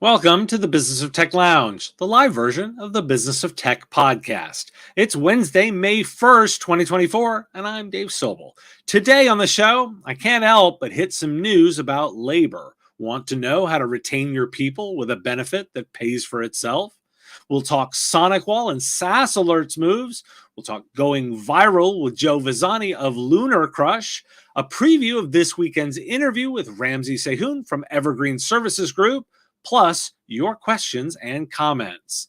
Welcome to the Business of Tech Lounge, the live version of the Business of Tech podcast. It's Wednesday, May 1st, 2024, and I'm Dave Sobel. Today on the show, I can't help but hit some news about labor. Want to know how to retain your people with a benefit that pays for itself? We'll talk SonicWall and SaaS alerts moves. We'll talk going viral with Joe Vazani of Lunar Crush, a preview of this weekend's interview with Ramsey Sehun from Evergreen Services Group, plus your questions and comments.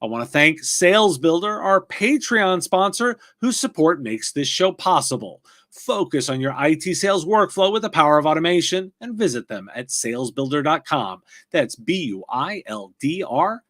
I want to thank Sales Builder, our Patreon sponsor, whose support makes this show possible. Focus on your IT sales workflow with the power of automation and visit them at salesbuilder.com. That's BUILDR.com.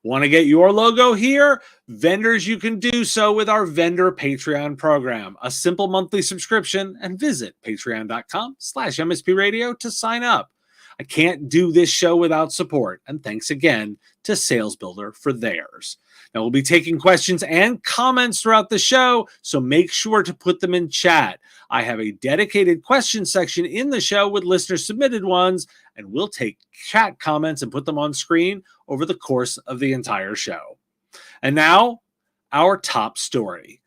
Want to get your logo here? Vendors, you can do so with our vendor Patreon program. A simple monthly subscription, and visit patreon.com/MSP Radio to sign up. I can't do this show without support, and thanks again to Sales Builder for theirs. Now, we'll be taking questions and comments throughout the show, so make sure to put them in chat. I have a dedicated question section in the show with listener-submitted ones, and we'll take chat comments and put them on screen over the course of the entire show. And now, our top story.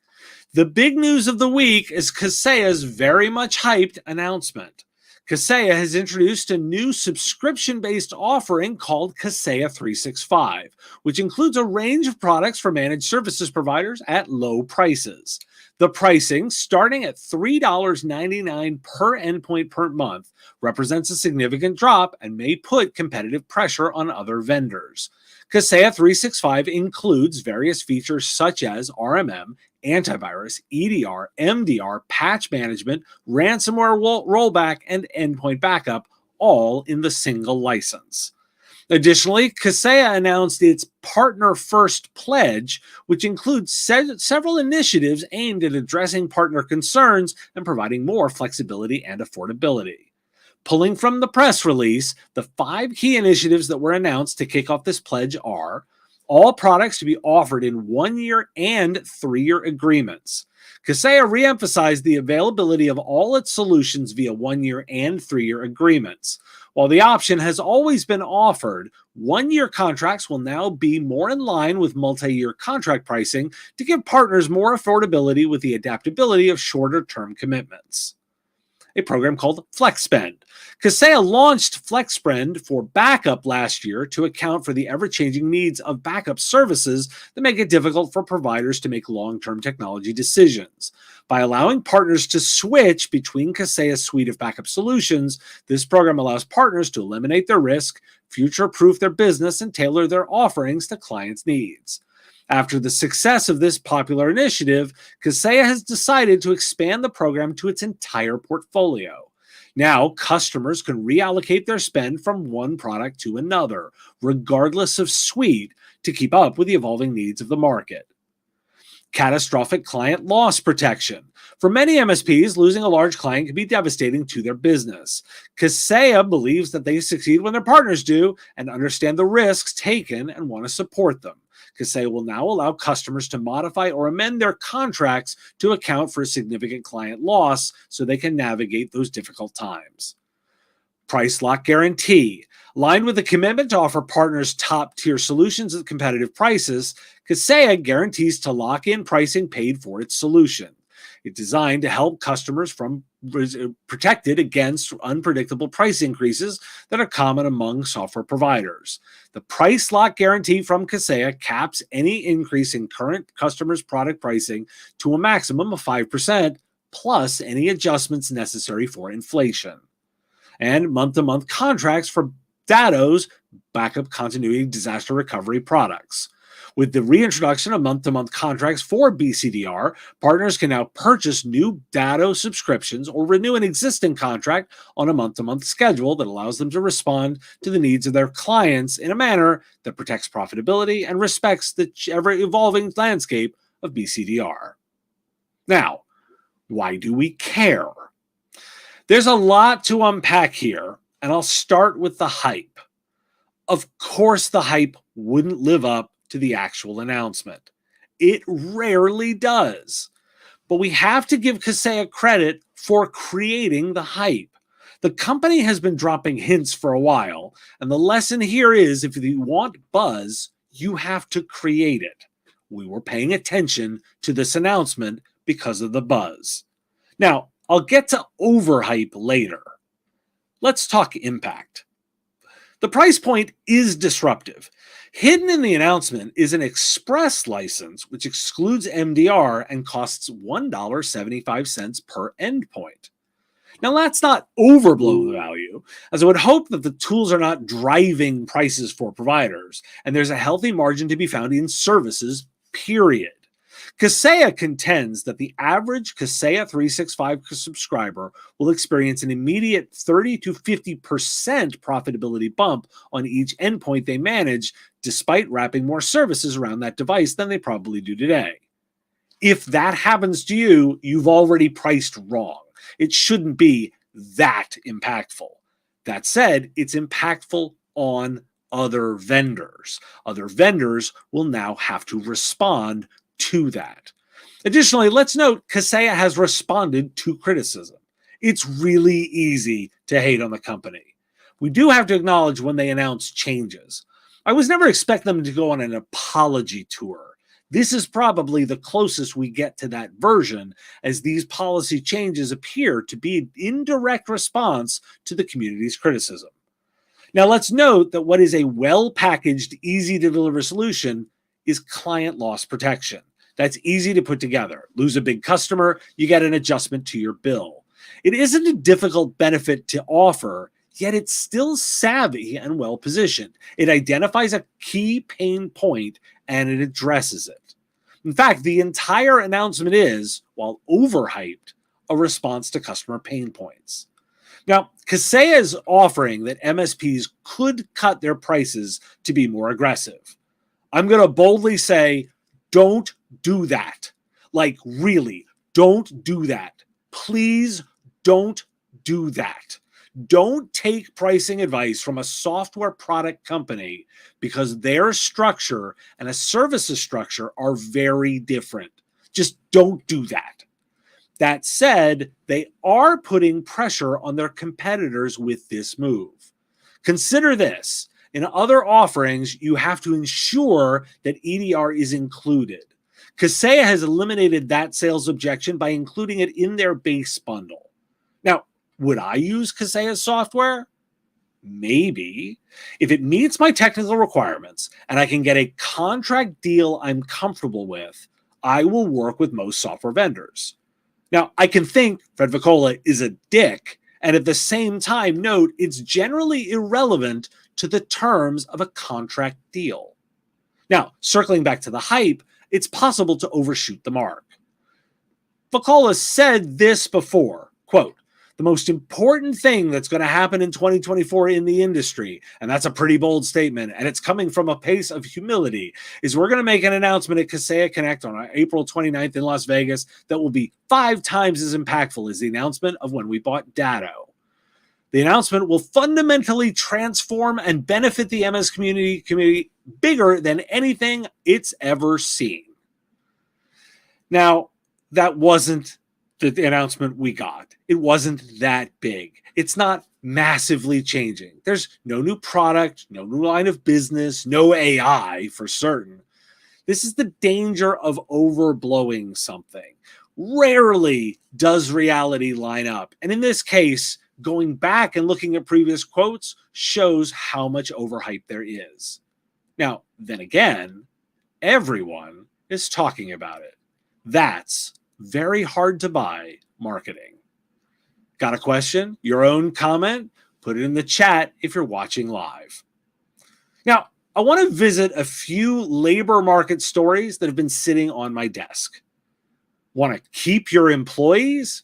The big news of the week is Kaseya's very much hyped announcement. Kaseya has introduced a new subscription-based offering called Kaseya 365, which includes a range of products for managed services providers at low prices. The pricing, starting at $3.99 per endpoint per month, represents a significant drop and may put competitive pressure on other vendors. Kaseya 365 includes various features such as RMM, antivirus, EDR, MDR, patch management, ransomware rollback, and endpoint backup, all in the single license. Additionally, Kaseya announced its Partner First Pledge, which includes several initiatives aimed at addressing partner concerns and providing more flexibility and affordability. Pulling from the press release, the 5 key initiatives that were announced to kick off this pledge are: all products to be offered in 1-year and 3-year agreements. Kaseya reemphasized the availability of all its solutions via 1-year and 3-year agreements. While the option has always been offered, 1-year contracts will now be more in line with multi-year contract pricing to give partners more affordability with the adaptability of shorter-term commitments. A program called FlexSpend. Kaseya launched FlexSpend for backup last year to account for the ever-changing needs of backup services that make it difficult for providers to make long-term technology decisions. By allowing partners to switch between Kaseya's suite of backup solutions, this program allows partners to eliminate their risk, future-proof their business, and tailor their offerings to clients' needs. After the success of this popular initiative, Kaseya has decided to expand the program to its entire portfolio. Now, customers can reallocate their spend from one product to another, regardless of suite, to keep up with the evolving needs of the market. Catastrophic client loss protection. For many MSPs, losing a large client can be devastating to their business. Kaseya believes that they succeed when their partners do and understand the risks taken and want to support them. Kaseya will now allow customers to modify or amend their contracts to account for a significant client loss so they can navigate those difficult times. Price lock guarantee. Aligned with the commitment to offer partners top-tier solutions at competitive prices, Kaseya guarantees to lock in pricing paid for its solution. It's designed to help customers from protected against unpredictable price increases that are common among software providers. The price lock guarantee from Kaseya caps any increase in current customers' product pricing to a maximum of 5%, plus any adjustments necessary for inflation. And month-to-month contracts for Datto's backup continuity disaster recovery products. With the reintroduction of month-to-month contracts for BCDR, partners can now purchase new Datto subscriptions or renew an existing contract on a month-to-month schedule that allows them to respond to the needs of their clients in a manner that protects profitability and respects the ever-evolving landscape of BCDR. Now, why do we care? There's a lot to unpack here, and I'll start with the hype. Of course, the hype wouldn't live up to the actual announcement. It rarely does. But we have to give Kaseya credit for creating the hype. The company has been dropping hints for a while, and the lesson here is if you want buzz, you have to create it. We were paying attention to this announcement because of the buzz. Now, I'll get to overhype later. Let's talk impact. The price point is disruptive. Hidden in the announcement is an express license, which excludes MDR and costs $1.75 per endpoint. Now, that's not overblow the value, as I would hope that the tools are not driving prices for providers, and there's a healthy margin to be found in services, period. Kaseya contends that the average Kaseya 365 subscriber will experience an immediate 30 to 50% profitability bump on each endpoint they manage, despite wrapping more services around that device than they probably do today. If that happens to you, you've already priced wrong. It shouldn't be that impactful. That said, it's impactful on other vendors. Other vendors will now have to respond to that. Additionally, let's note Kaseya has responded to criticism. It's really easy to hate on the company. We do have to acknowledge when they announce changes. I was never expecting them to go on an apology tour. This is probably the closest we get to that version, as these policy changes appear to be an indirect response to the community's criticism. Now, let's note that what is a well-packaged, easy-to-deliver solution is client loss protection. That's easy to put together. Lose a big customer, you get an adjustment to your bill. It isn't a difficult benefit to offer, yet it's still savvy and well-positioned. It identifies a key pain point and it addresses it. In fact, the entire announcement is, while overhyped, a response to customer pain points. Now, Kaseya is offering that MSPs could cut their prices to be more aggressive. I'm going to boldly say, don't do that. Like, really, don't do that. Please don't do that. Don't take pricing advice from a software product company, because their structure and a services structure are very different. Just don't do that. That said, they are putting pressure on their competitors with this move. Consider this. In other offerings, you have to ensure that EDR is included. Kaseya has eliminated that sales objection by including it in their base bundle. Now, would I use Kaseya's software? Maybe. If it meets my technical requirements and I can get a contract deal I'm comfortable with, I will work with most software vendors. Now, I can think Fred Vicola is a dick, and at the same time note it's generally irrelevant to the terms of a contract deal. Now, circling back to the hype, it's possible to overshoot the mark. Vicola said this before, quote, "The most important thing that's going to happen in 2024 in the industry," and that's a pretty bold statement, and it's coming from a place of humility, "is we're going to make an announcement at Kaseya Connect on April 29th in Las Vegas that will be 5 times as impactful as the announcement of when we bought Datto. The announcement will fundamentally transform and benefit the MS community bigger than anything it's ever seen." Now, that wasn't the announcement we got. It wasn't that big. It's not massively changing. There's no new product, no new line of business, no AI for certain. This is the danger of overblowing something. Rarely does reality line up. And in this case, going back and looking at previous quotes shows how much overhype there is. Now, then again, everyone is talking about it. That's very hard to buy marketing. Got a question? Your own comment? Put it in the chat if you're watching live. Now, I want to visit a few labor market stories that have been sitting on my desk. Want to keep your employees?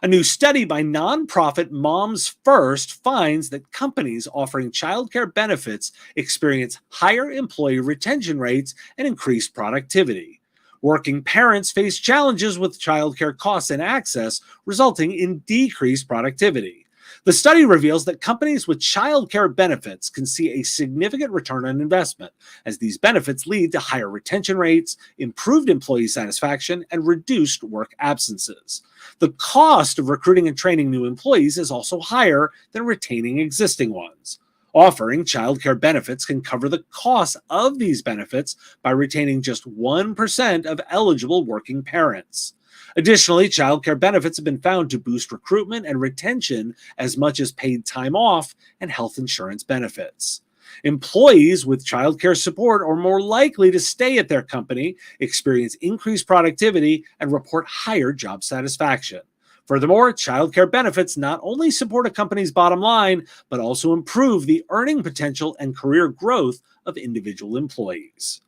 A new study by nonprofit Moms First finds that companies offering childcare benefits experience higher employee retention rates and increased productivity. Working parents face challenges with childcare costs and access, resulting in decreased productivity. The study reveals that companies with childcare benefits can see a significant return on investment, as these benefits lead to higher retention rates, improved employee satisfaction, and reduced work absences. The cost of recruiting and training new employees is also higher than retaining existing ones. Offering childcare benefits can cover the cost of these benefits by retaining just 1% of eligible working parents. Additionally, childcare benefits have been found to boost recruitment and retention as much as paid time off and health insurance benefits. Employees with childcare support are more likely to stay at their company, experience increased productivity, and report higher job satisfaction. Furthermore, childcare benefits not only support a company's bottom line, but also improve the earning potential and career growth of individual employees.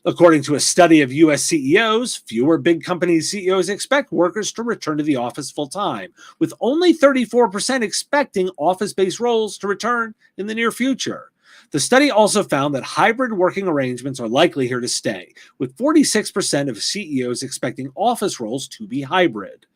According to a study of U.S. CEOs, fewer big company CEOs expect workers to return to the office full-time, with only 34% expecting office-based roles to return in the near future. The study also found that hybrid working arrangements are likely here to stay, with 46% of CEOs expecting office roles to be hybrid.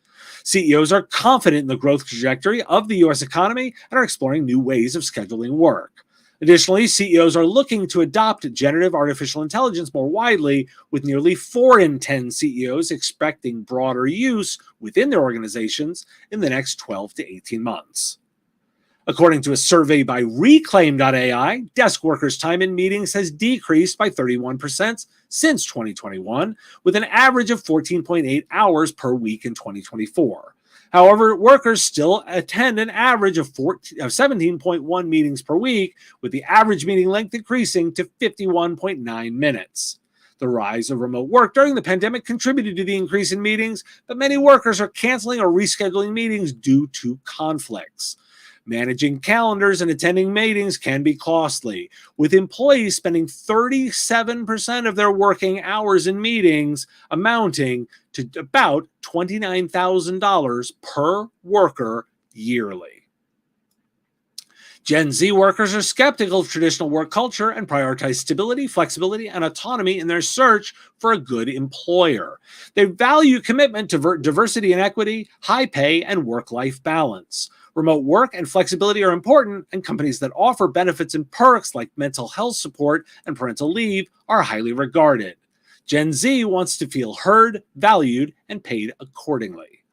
CEOs are confident in the growth trajectory of the U.S. economy and are exploring new ways of scheduling work. Additionally, CEOs are looking to adopt generative artificial intelligence more widely, with nearly 4 in 10 CEOs expecting broader use within their organizations in the next 12 to 18 months. According to a survey by Reclaim.ai, desk workers' time in meetings has decreased by 31% since 2021, with an average of 14.8 hours per week in 2024. However, workers still attend an average of 17.1 meetings per week, with the average meeting length increasing to 51.9 minutes. The rise of remote work during the pandemic contributed to the increase in meetings, but many workers are canceling or rescheduling meetings due to conflicts. Managing calendars and attending meetings can be costly, with employees spending 37% of their working hours in meetings, amounting to about $29,000 per worker yearly. Gen Z workers are skeptical of traditional work culture and prioritize stability, flexibility, and autonomy in their search for a good employer. They value commitment to diversity and equity, high pay, and work-life balance. Remote work and flexibility are important, and companies that offer benefits and perks like mental health support and parental leave are highly regarded. Gen Z wants to feel heard, valued, and paid accordingly.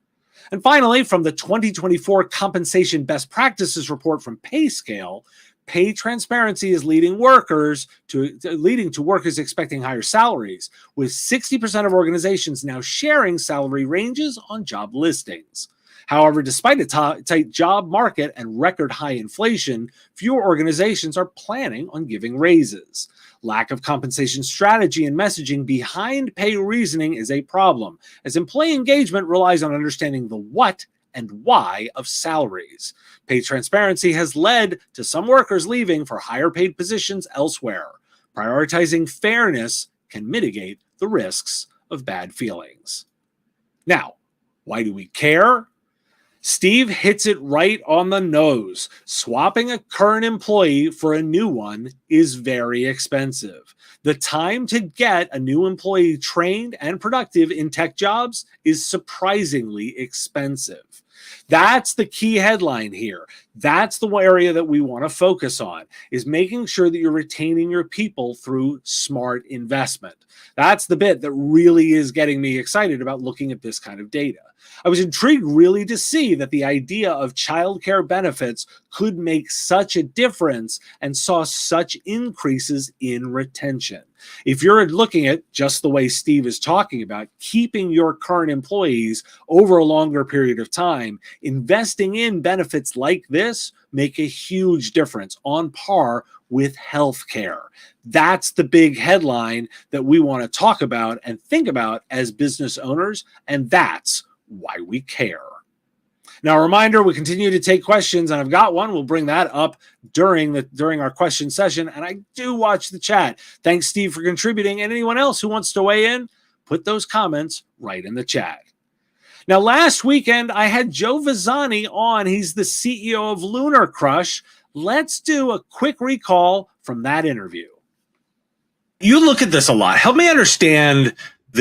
And finally, from the 2024 Compensation Best Practices report from PayScale, pay transparency is leading to workers expecting higher salaries, with 60% of organizations now sharing salary ranges on job listings. However, despite a tight job market and record high inflation, fewer organizations are planning on giving raises. Lack of compensation strategy and messaging behind pay reasoning is a problem, as employee engagement relies on understanding the what and why of salaries. Pay transparency has led to some workers leaving for higher paid positions elsewhere. Prioritizing fairness can mitigate the risks of bad feelings. Now, why do we care? Steve hits it right on the nose. Swapping a current employee for a new one is very expensive. The time to get a new employee trained and productive in tech jobs is surprisingly expensive. That's the key headline here. That's the area that we want to focus on, is making sure that you're retaining your people through smart investment. That's the bit that really is getting me excited about looking at this kind of data. I was intrigued really to see that the idea of childcare benefits could make such a difference and saw such increases in retention. If you're looking at just the way Steve is talking about, keeping your current employees over a longer period of time, investing in benefits like this make a huge difference, on par with healthcare. That's the big headline that we want to talk about and think about as business owners, and that's why we care. Now, a reminder, we continue to take questions, and I've got one. We'll bring that up during our question session, and I do watch the chat. Thanks, Steve, for contributing, and anyone else who wants to weigh in, put those comments right in the chat. Now, last weekend, I had Joe Visani on. He's the CEO of Lunar Crush. Let's do a quick recall from that interview. You look at this a lot. Help me understand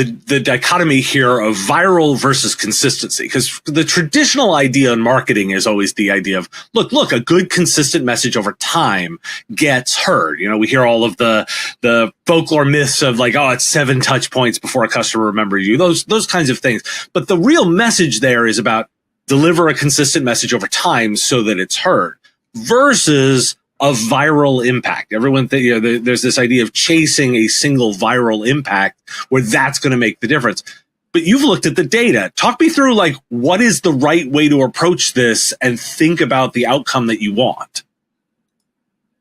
the dichotomy here of viral versus consistency, because the traditional idea in marketing is always the idea of, look, a good consistent message over time gets heard. You know, we hear all of the folklore myths of like, oh, it's 7 touch points before a customer remembers you, those kinds of things. But the real message there is about deliver a consistent message over time so that it's heard, versus a viral impact. Everyone, there's this idea of chasing a single viral impact where that's going to make the difference. But you've looked at the data. Talk me through, like, what is the right way to approach this and think about the outcome that you want?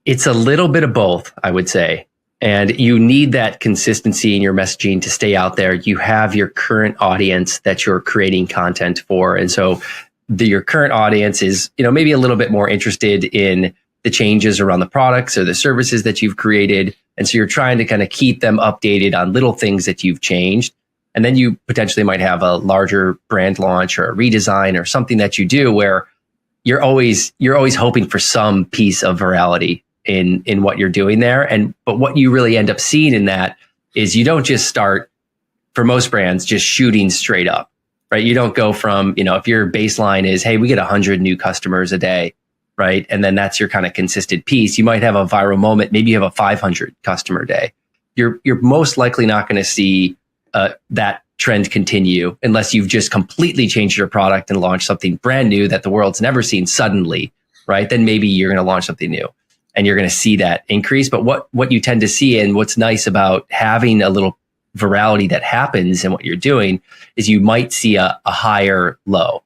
It's a little bit of both, I would say. And you need that consistency in your messaging to stay out there. You have your current audience that you're creating content for. And so your current audience is, maybe a little bit more interested in the changes around the products or the services that you've created. And so you're trying to kind of keep them updated on little things that you've changed. And then you potentially might have a larger brand launch or a redesign or something that you do where you're always hoping for some piece of virality in what you're doing there. But what you really end up seeing in that is you don't just start, for most brands, just shooting straight up, right? You don't go from, if your baseline is, hey, we get 100 new customers a day, right? And then that's your kind of consistent piece. You might have a viral moment. Maybe you have a 500 customer day. You're most likely not going to see that trend continue unless you've just completely changed your product and launched something brand new that the world's never seen suddenly, right? Then maybe you're going to launch something new and you're going to see that increase. But what you tend to see, and what's nice about having a little virality that happens in what you're doing, is you might see a higher low.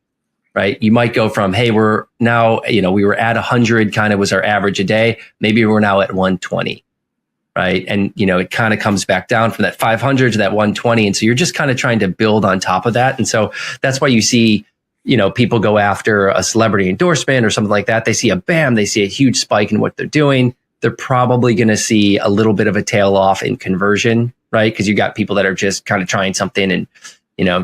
Right? You might go from, hey, we're now, we were at 100 kind of was our average a day. Maybe we're now at 120. Right? And, it kind of comes back down from that 500 to that 120. And so you're just kind of trying to build on top of that. And so that's why you see, people go after a celebrity endorsement or something like that. They see they see a huge spike in what they're doing. They're probably going to see a little bit of a tail off in conversion, right? Because you got people that are just kind of trying something and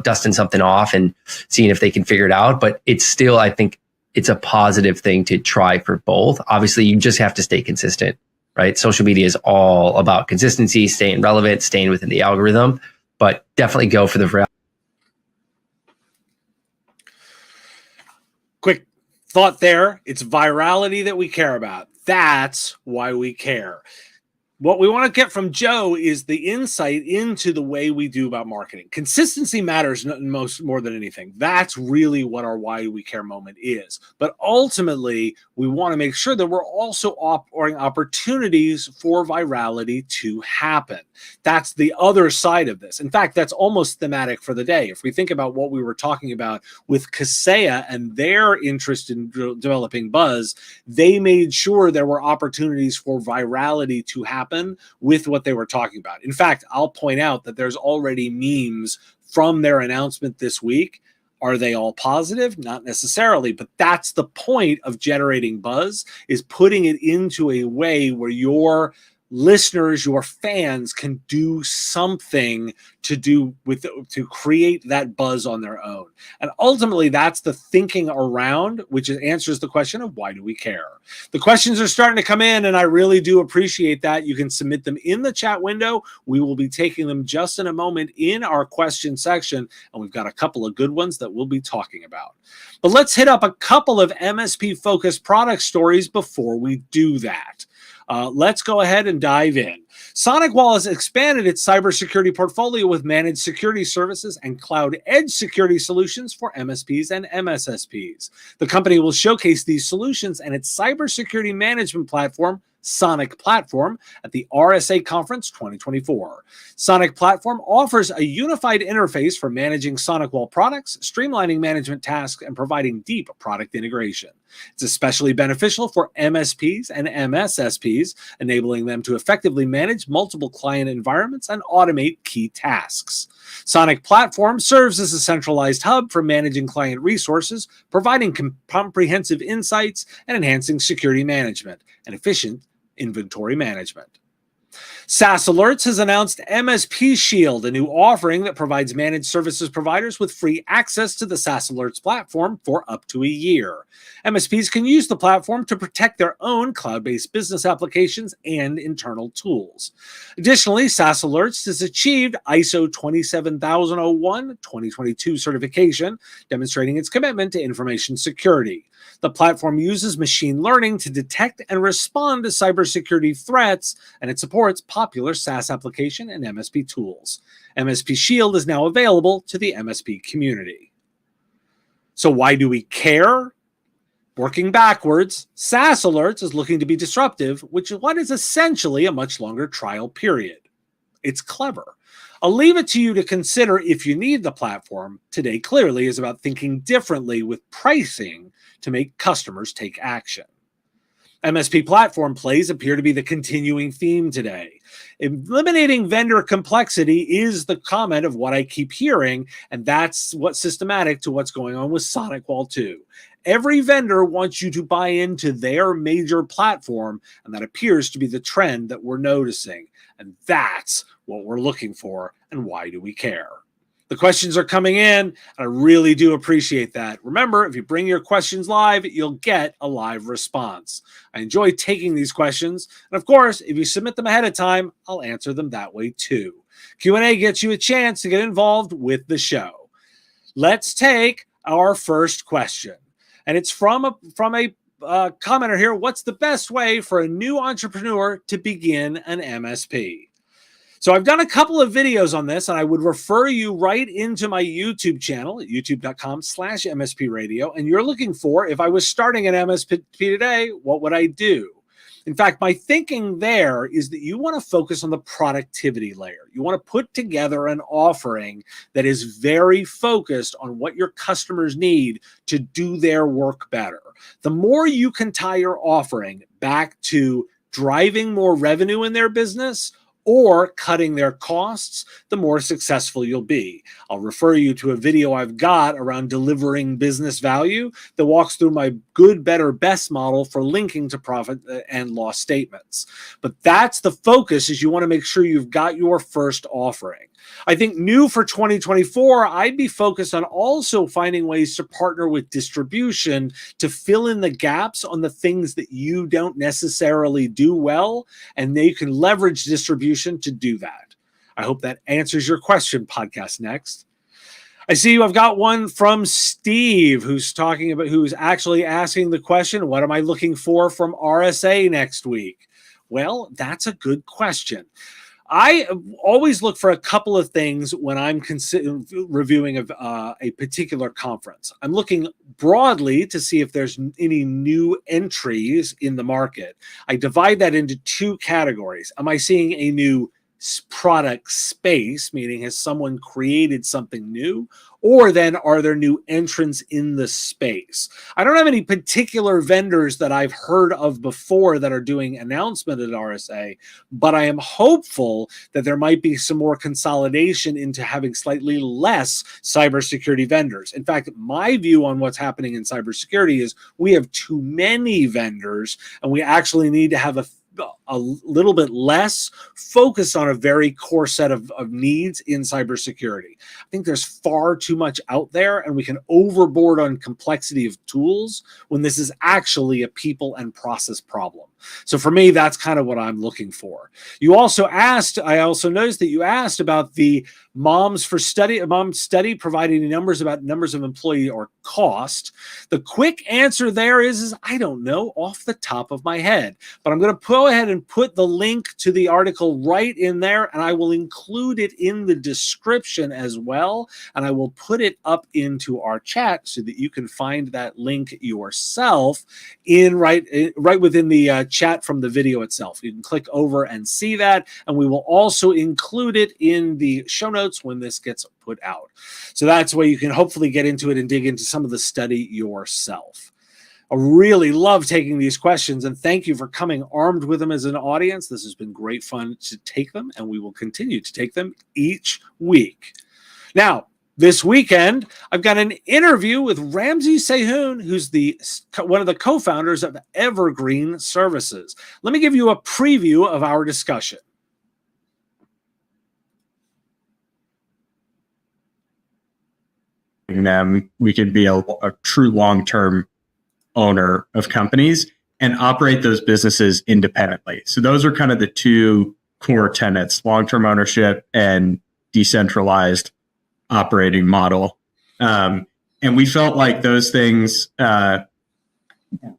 dusting something off and seeing if they can figure it out. But it's still, I think it's a positive thing to try for both. Obviously, you just have to stay consistent, right? Social media is all about consistency, staying relevant, staying within the algorithm, but definitely go for the virality. Quick thought there. It's virality that we care about. That's why we care. What we want to get from Joe is the insight into the way we do about marketing. Consistency matters more than anything. That's really what our why we care moment is. But ultimately, we want to make sure that we're also offering opportunities for virality to happen. That's the other side of this. In fact, that's almost thematic for the day. If we think about what we were talking about with Kaseya and their interest in developing buzz, they made sure there were opportunities for virality to happen with what they were talking about. In fact, I'll point out that there's already memes from their announcement this week. Are they all positive? Not necessarily, but that's the point of generating buzz, is putting it into a way where your listeners, your fans, can do something to create that buzz on their own. And ultimately, that's the thinking around, which answers the question of why do we care? The questions are starting to come in, and I really do appreciate that. You can submit them in the chat window. We will be taking them just in a moment in our question section, and we've got a couple of good ones that we'll be talking about. But let's hit up a couple of MSP-focused product stories before we do that. Let's go ahead and dive in. SonicWall has expanded its cybersecurity portfolio with managed security services and cloud edge security solutions for MSPs and MSSPs. The company will showcase these solutions and its cybersecurity management platform, Sonic Platform, at the RSA Conference 2024. Sonic Platform offers a unified interface for managing SonicWall products, streamlining management tasks, and providing deep product integration. It's especially beneficial for MSPs and MSSPs, enabling them to effectively manage multiple client environments and automate key tasks. Sonic Platform serves as a centralized hub for managing client resources, providing comprehensive insights, and enhancing security management and efficient inventory management. SaaS Alerts has announced MSP Shield, a new offering that provides managed services providers with free access to the SaaS Alerts platform for up to a year. MSPs can use the platform to protect their own cloud-based business applications and internal tools. Additionally, SaaS Alerts has achieved ISO 27001-2022 certification, demonstrating its commitment to information security. The platform uses machine learning to detect and respond to cybersecurity threats, and it supports popular SaaS application and MSP tools. MSP Shield is now available to the MSP community. So why do we care? Working backwards, SaaS Alerts is looking to be disruptive, which is what is essentially a much longer trial period. It's clever. I'll leave it to you to consider if you need the platform. Today clearly is about thinking differently with pricing to make customers take action. MSP platform plays appear to be the continuing theme today. Eliminating vendor complexity is the comment of what I keep hearing, and that's what's systematic to what's going on with SonicWall 2. Every vendor wants you to buy into their major platform, and that appears to be the trend that we're noticing. And that's what we're looking for, and why do we care? The questions are coming in, and I really do appreciate that. Remember, if you bring your questions live, you'll get a live response. I enjoy taking these questions, and of course, if you submit them ahead of time, I'll answer them that way too. Q&A gets you a chance to get involved with the show. Let's take our first question, and it's from a commenter here. What's the best way for a new entrepreneur to begin an MSP? So I've done a couple of videos on this, and I would refer you right into my YouTube channel at youtube.com/MSP Radio. And you're looking for, if I was starting an MSP today, what would I do? In fact, my thinking there is that you want to focus on the productivity layer. You want to put together an offering that is very focused on what your customers need to do their work better. The more you can tie your offering back to driving more revenue in their business or cutting their costs, the more successful you'll be. I'll refer you to a video I've got around delivering business value that walks through my good, better, best model for linking to profit and loss statements. But that's the focus, is you want to make sure you've got your first offering. I think new for 2024, I'd be focused on also finding ways to partner with distribution to fill in the gaps on the things that you don't necessarily do well, and they can leverage distribution to do that. I hope that answers your question, Podcast Next. I see you. I've got one from Steve who's actually asking the question, what am I looking for from RSA next week? Well, that's a good question. I always look for a couple of things when I'm reviewing a particular conference. I'm looking broadly to see if there's any new entries in the market. I divide that into two categories. Am I seeing a new product space, meaning has someone created something new, or then are there new entrants in the space? I don't have any particular vendors that I've heard of before that are doing announcement at RSA, but I am hopeful that there might be some more consolidation into having slightly less cybersecurity vendors. In fact, my view on what's happening in cybersecurity is we have too many vendors, and we actually need to have a little bit less focus on a very core set of needs in cybersecurity. I think there's far too much out there, and we can overboard on complexity of tools when this is actually a people and process problem. So for me, that's kind of what I'm looking for. You also asked, I also noticed that you asked about the Mom Study providing numbers about numbers of employee or cost. The quick answer there is I don't know off the top of my head, but I'm going to go ahead and put the link to the article right in there, and I will include it in the description as well, and I will put it up into our chat so that you can find that link yourself right within the chat from the video itself. You can click over and see that, and we will also include it in the show notes when this gets put out. So that's where you can hopefully get into it and dig into some of the study yourself. I really love taking these questions, and thank you for coming armed with them as an audience. This has been great fun to take them, and we will continue to take them each week. Now, this weekend, I've got an interview with Ramsey Sehun, who's one of the co-founders of Evergreen Services. Let me give you a preview of our discussion. operating them, we can be a true long-term owner of companies and operate those businesses independently. So those are kind of the two core tenets: long-term ownership and decentralized operating model. And we felt like those things were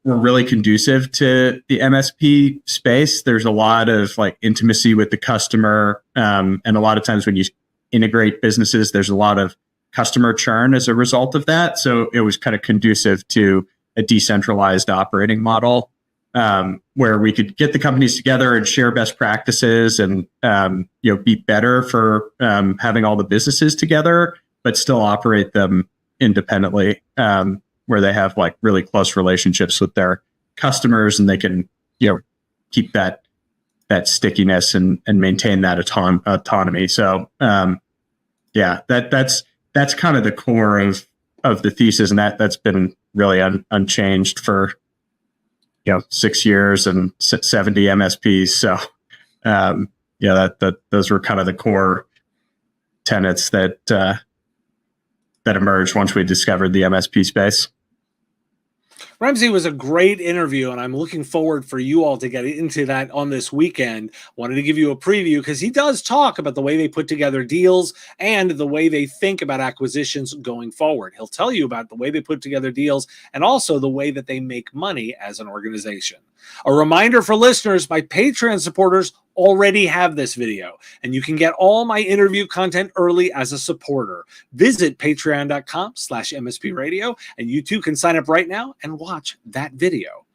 really conducive to the MSP space. There's a lot of like intimacy with the customer. And a lot of times when you integrate businesses, there's a lot of customer churn as a result of that. So it was kind of conducive to a decentralized operating model, where we could get the companies together and share best practices and, be better for having all the businesses together, but still operate them independently, where they have like really close relationships with their customers, and they can, keep that stickiness and maintain that autonomy. So, that's kind of the core of the thesis, and that's been really unchanged for 6 years and 70 MSPs. So, those were kind of the core tenets that emerged once we discovered the MSP space. Ramsey was a great interview, and I'm looking forward for you all to get into that on this weekend. Wanted to give you a preview because he does talk about the way they put together deals and the way they think about acquisitions going forward. He'll tell you about the way they put together deals and also the way that they make money as an organization. A reminder for listeners, my Patreon supporters already have this video, and you can get all my interview content early as a supporter. Visit patreon.com/MSP Radio, and you too can sign up right now and watch that video.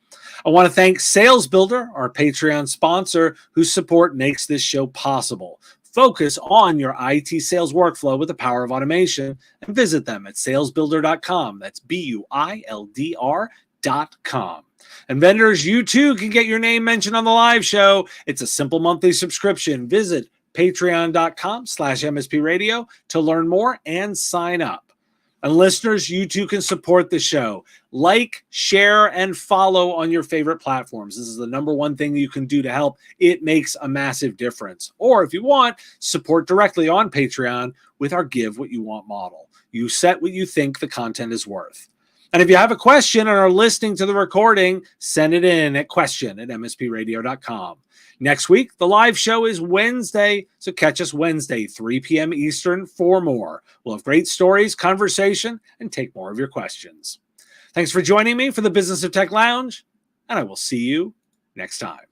I want to thank Sales Builder, our Patreon sponsor, whose support makes this show possible. Focus on your IT sales workflow with the power of automation, and visit them at salesbuilder.com. That's BUILDR.com. And vendors, you too can get your name mentioned on the live show. It's a simple monthly subscription. Visit patreon.com/MSP Radio to learn more and sign up. And listeners, you too can support the show. Like, share, and follow on your favorite platforms. This is the number one thing you can do to help. It makes a massive difference. Or if you want, support directly on Patreon with our Give What You Want model. You set what you think the content is worth. And if you have a question and are listening to the recording, send it in at question@mspradio.com. Next week, the live show is Wednesday, so catch us Wednesday, 3 p.m. Eastern for more. We'll have great stories, conversation, and take more of your questions. Thanks for joining me for the Business of Tech Lounge, and I will see you next time.